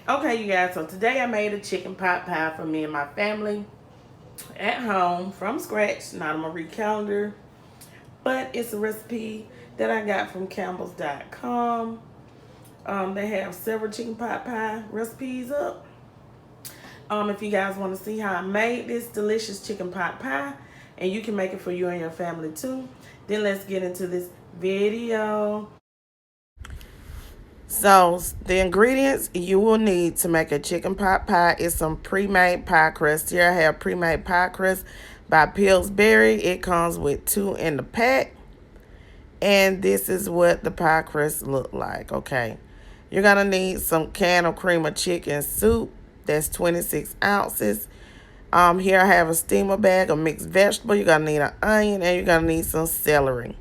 Okay, you guys, so today I made a chicken pot pie for me and my family at home from scratch, not a Marie Calendar, but it's a recipe that I got from Campbell's.com. They have several chicken pot pie recipes up. If you guys want to see how I made this delicious chicken pot pie, and you can make it for you and your family too, then let's get into this video. So the ingredients you will need to make a chicken pot pie is some pre-made pie crust. Here I have pre-made pie crust by Pillsbury. It comes with 2 in the pack. And this is what the pie crust look like, okay? You're gonna need some can of cream of chicken soup. That's 26 ounces. Here I have a steamer bag of mixed vegetable. You're gonna need an onion and you're gonna need some celery,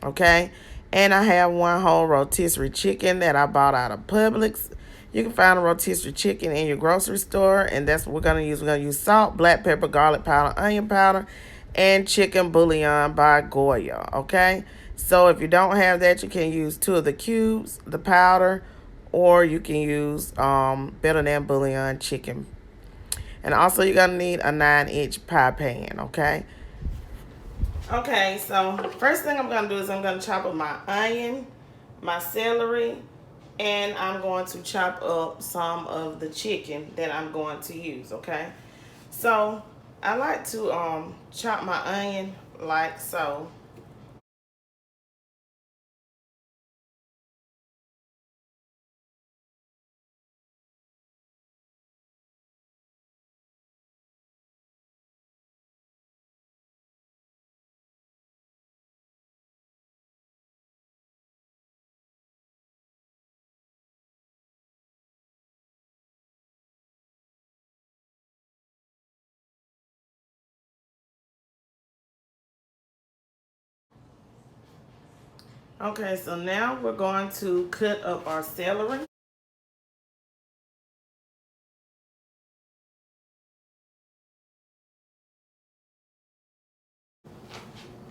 okay? And I have 1 whole rotisserie chicken that I bought out of Publix. You can find a rotisserie chicken in your grocery store, and that's what we're going to use. We're going to use salt, black pepper, garlic powder, onion powder, and chicken bouillon by Goya, okay? So if you don't have that, you can use 2 of the cubes, the powder, or you can use Better Than Bouillon chicken. And also you're going to need a 9-inch pie pan, okay? Okay, so first thing I'm going to do is I'm going to chop up my onion, my celery, and I'm going to chop up some of the chicken that I'm going to use, okay? So I like to chop my onion like so. Okay, so now we're going to cut up our celery.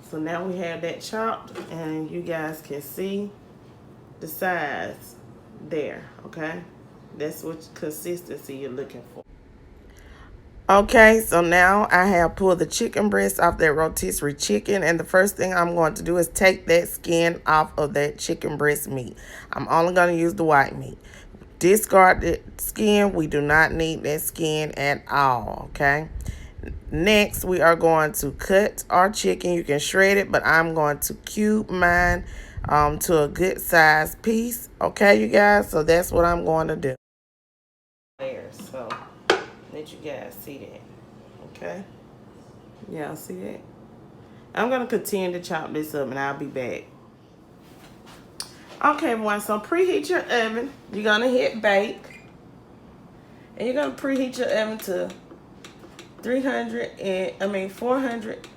So now we have that chopped, and you guys can see the size there, okay? That's what consistency you're looking for. Okay, so now I have pulled the chicken breast off that rotisserie chicken, and the first thing I'm going to do is take that skin off of that chicken breast meat. I'm only going to use the white meat. Discard the skin. We do not need that skin at all, okay? Next, we are going to cut our chicken. You can shred it, but I'm going to cube mine to a good size piece, okay, you guys? So that's what I'm going to do. So let you guys see that, okay? Y'all see that? I'm going to continue to chop this up, and I'll be back. Okay, everyone, so preheat your oven. You're going to hit bake. And you're going to preheat your oven to 400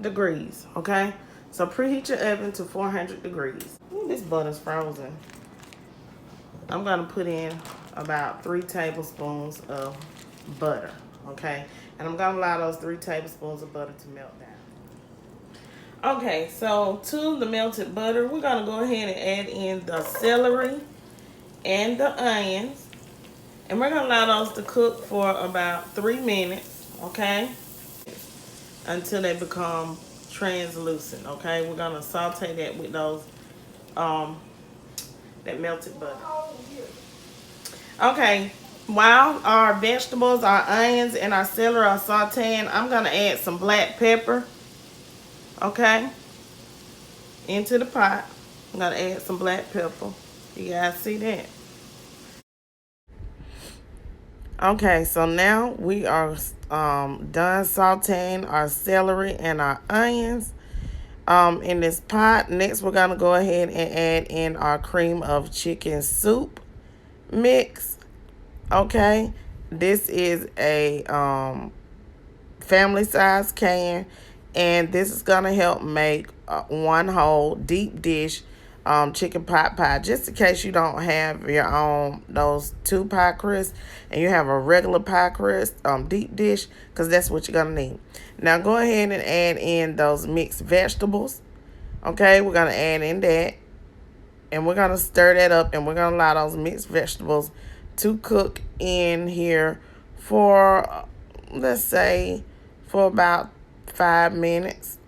degrees, okay? So preheat your oven to 400 degrees. Ooh, this butter's frozen. I'm going to put in about 3 tablespoons of butter, okay? And I'm going to allow those 3 tablespoons of butter to melt down. Okay, so to the melted butter, we're going to go ahead and add in the celery and the onions. And we're going to allow those to cook for about 3 minutes, okay? Until they become translucent, okay? We're going to saute that with those, that melted butter. Okay, while our vegetables, our onions, and our celery are sauteing, I'm going to add some black pepper, okay, into the pot. I'm going to add some black pepper. You guys see that? Okay, so now we are done sauteing our celery and our onions in this pot. Next, we're going to go ahead and add in our cream of chicken soup mix. Okay, this is a family size can, and this is going to help make 1 whole deep dish chicken pot pie, just in case you don't have your own those 2 pie crusts and you have a regular pie crust deep dish, because that's what you're gonna need. Now go ahead and add in those mixed vegetables. Okay, we're gonna add in that, and we're gonna stir that up, and we're gonna allow those mixed vegetables to cook in here for, let's say, for about 5 minutes.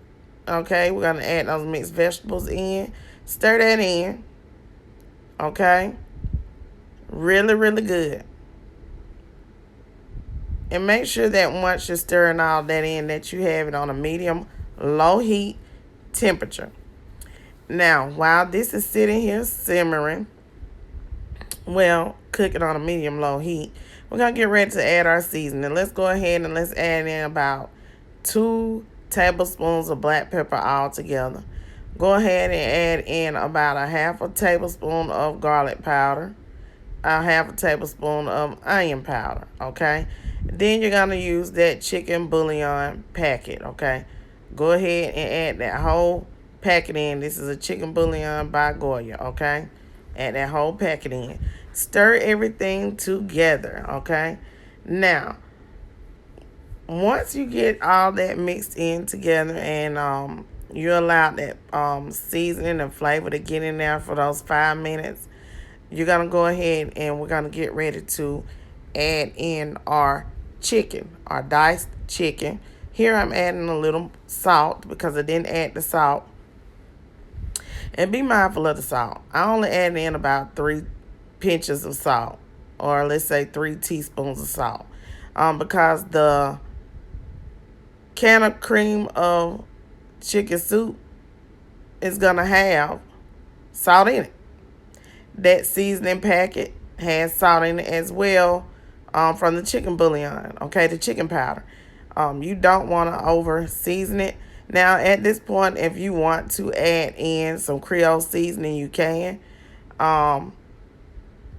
Okay, we're going to add those mixed vegetables in. Stir that in. Okay, really, really good. And make sure that once you're stirring all that in, that you have it on a medium, low heat temperature. Now, while this is sitting here simmering, well, cooking on a medium low heat, we're going to get ready to add our seasoning. Let's go ahead and let's add in about 2 tablespoons of black pepper all together. Go ahead and add in about a half a tablespoon of garlic powder, a half a tablespoon of onion powder, okay? Then you're going to use that chicken bouillon packet, okay? Go ahead and add that whole packet in. This is a chicken bouillon by Goya, okay? Add that whole packet in. Stir everything together, okay? Now, once you get all that mixed in together and you allow that seasoning and flavor to get in there for those 5 minutes, you're going to go ahead and we're going to get ready to add in our chicken, our diced chicken. Here I'm adding a little salt because I didn't add the salt. And be mindful of the salt. I only add in about 3 pinches of salt, or let's say 3 teaspoons of salt, because the can of cream of chicken soup is going to have salt in it. That seasoning packet has salt in it as well, from the chicken bouillon, okay, the chicken powder. You don't want to over season it. Now, at this point, if you want to add in some Creole seasoning, you can.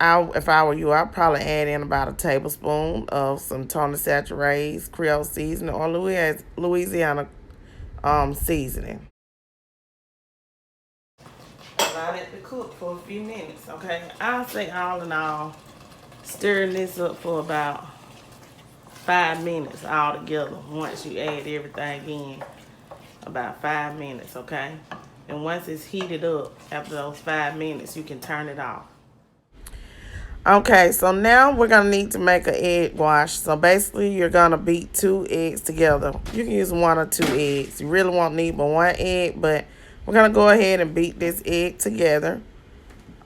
If I were you, I'd probably add in about a tablespoon of some Tony Chachéré's Creole seasoning or Louisiana seasoning. Allow it to cook for a few minutes, okay? I'll say all in all, stirring this up for about 5 minutes all together. Once you add everything in, about 5 minutes, okay? And once it's heated up, after those 5 minutes, you can turn it off. Okay, so now we're going to need to make an egg wash. So basically, you're going to beat 2 eggs together. You can use 1 or 2 eggs. You really won't need but 1 egg, but we're going to go ahead and beat this egg together.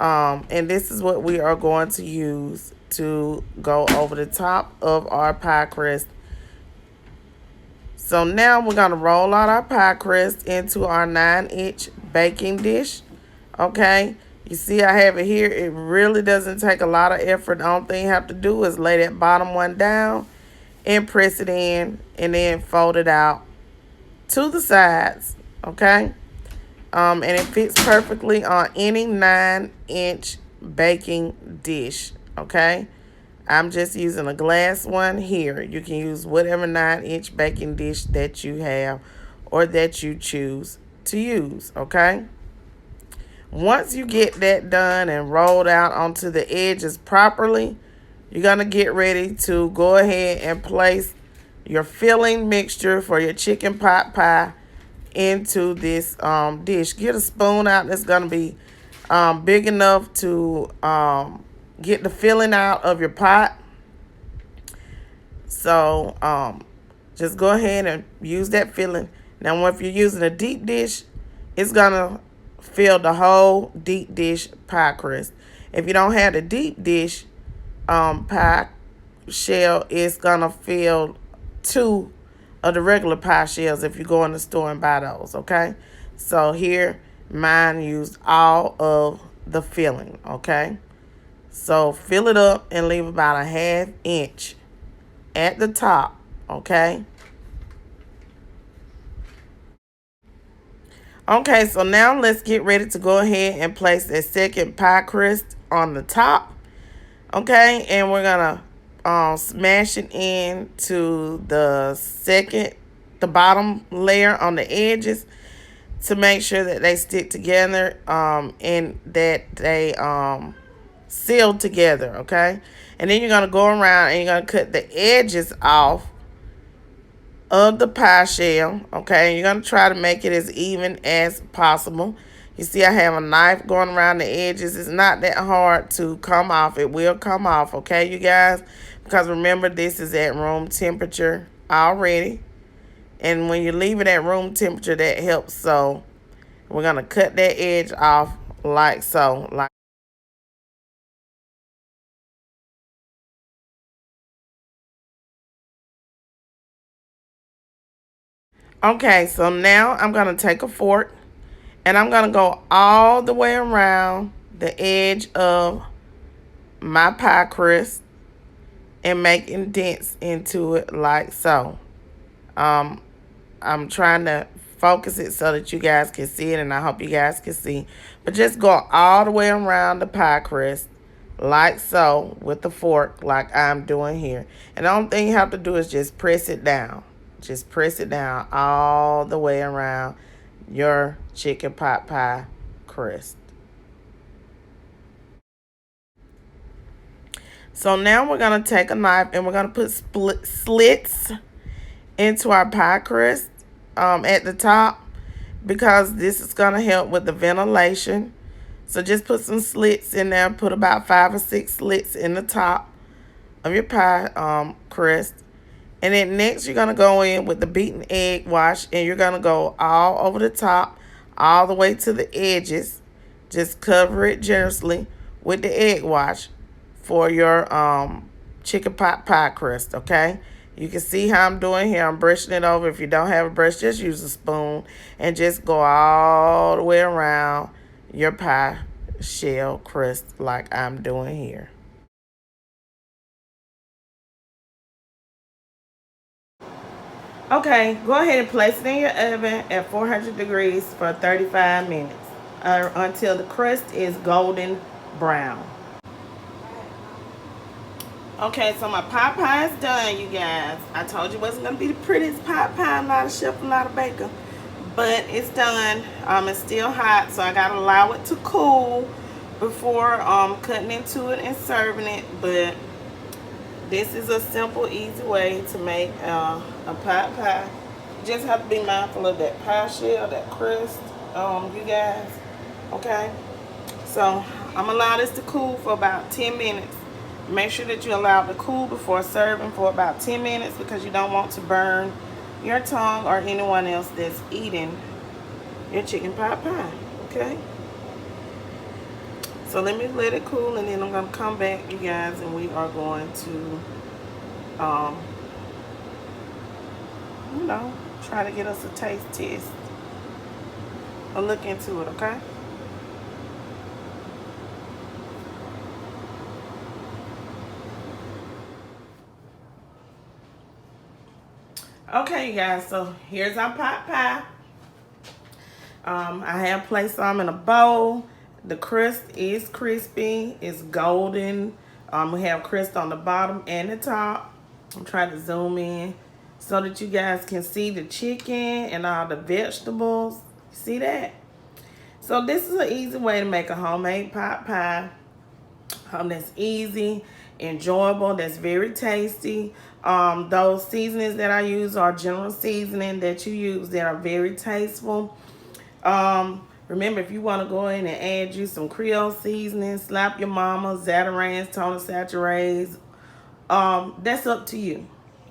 And this is what we are going to use to go over the top of our pie crust. So now we're going to roll out our pie crust into our 9-inch baking dish. Okay, you see I have it here. It really doesn't take a lot of effort. The only thing you have to do is lay that bottom one down and press it in and then fold it out to the sides. Okay, and it fits perfectly on any 9-inch baking dish. Okay, I'm just using a glass one here. You can use whatever 9-inch baking dish that you have or that you choose to use, okay? Once you get that done and rolled out onto the edges properly, you're going to get ready to go ahead and place your filling mixture for your chicken pot pie into this dish. Get a spoon out that's going to be big enough to get the filling out of your pot. So just go ahead and use that filling. Now, if you're using a deep dish, it's going to fill the whole deep dish pie crust. If you don't have the deep dish pie shell, it's going to fill 2 of the regular pie shells if you go in the store and buy those, okay? So here, mine used all of the filling, okay? So fill it up and leave about a 1/2 inch at the top, okay? Okay, so now let's get ready to go ahead and place the second pie crust on the top, okay? And we're going to smash it into the bottom layer on the edges to make sure that they stick together and that they seal together, okay? And then you're going to go around and you're going to cut the edges off of the pie shell, okay? You're going to try to make it as even as possible. You see I have a knife going around the edges. It's not that hard to come off. It will come off, okay, you guys? Because remember, this is at room temperature already. And when you leave it at room temperature, that helps. So we're going to cut that edge off like so. Okay, so now I'm going to take a fork and I'm going to go all the way around the edge of my pie crust and make indents into it like so. Um, I'm trying to focus it so that you guys can see it, and I hope you guys can see. But just go all the way around the pie crust like so with the fork like I'm doing here. And the only thing you have to do is just press it down. Just press it down all the way around your chicken pot pie crust. So now we're going to take a knife and we're going to put slits into our pie crust at the top, because this is going to help with the ventilation. So just put some slits in there. Put about 5 or 6 slits in the top of your pie crust. And then next you're going to go in with the beaten egg wash, and you're going to go all over the top, all the way to the edges. Just cover it generously with the egg wash for your chicken pot pie crust, okay? You can see how I'm doing here. I'm brushing it over. If you don't have a brush, just use a spoon and just go all the way around your pie shell crust like I'm doing here. Okay, go ahead and place it in your oven at 400 degrees for 35 minutes until the crust is golden brown. Okay, so my pot pie is done, you guys. I told you it wasn't going to be the prettiest pot pie. I'm not a chef, I'm not a baker. But it's done. It's still hot, so I got to allow it to cool before cutting into it and serving it. But this is a simple, easy way to make a pot pie. You just have to be mindful of that pie shell, that crust, you guys. Okay? So I'm going to allow this to cool for about 10 minutes. Make sure that you allow it to cool before serving for about 10 minutes, because you don't want to burn your tongue or anyone else that's eating your chicken pot pie. Okay? So let me let it cool, and then I'm going to come back, you guys, and we are going to, try to get us a taste test. Or look into it, okay? Okay, you guys, so here's our pot pie. I have placed some in a bowl. The crust is crispy. It's golden. We have crust on the bottom and the top. I'm trying to zoom in so that you guys can see the chicken and all the vegetables. See that? So this is an easy way to make a homemade pot pie. That's easy, enjoyable, that's very tasty. Those seasonings that I use are general seasoning that you use that are very tasteful. Remember, if you want to go in and add you some Creole seasoning, slap your mama, Zatarain's, Tony Chachere's, that's up to you.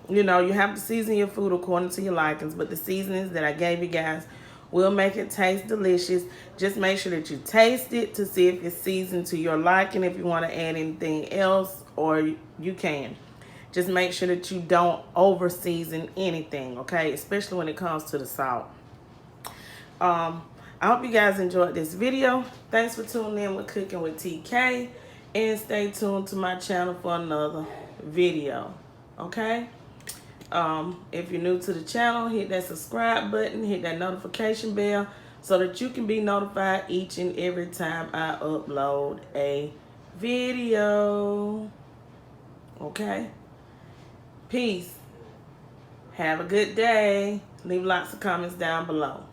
You know, you have to season your food according to your likings, but the seasonings that I gave you guys will make it taste delicious. Just make sure that you taste it to see if it's seasoned to your liking. If you want to add anything else, or you can. Just make sure that you don't over season anything, okay? Especially when it comes to the salt. I hope you guys enjoyed this video. Thanks for tuning in with Cooking with TK. And stay tuned to my channel for another video, okay? If you're new to the channel, hit that subscribe button, hit that notification bell so that you can be notified each and every time I upload a video. Okay? Peace. Have a good day. Leave lots of comments down below.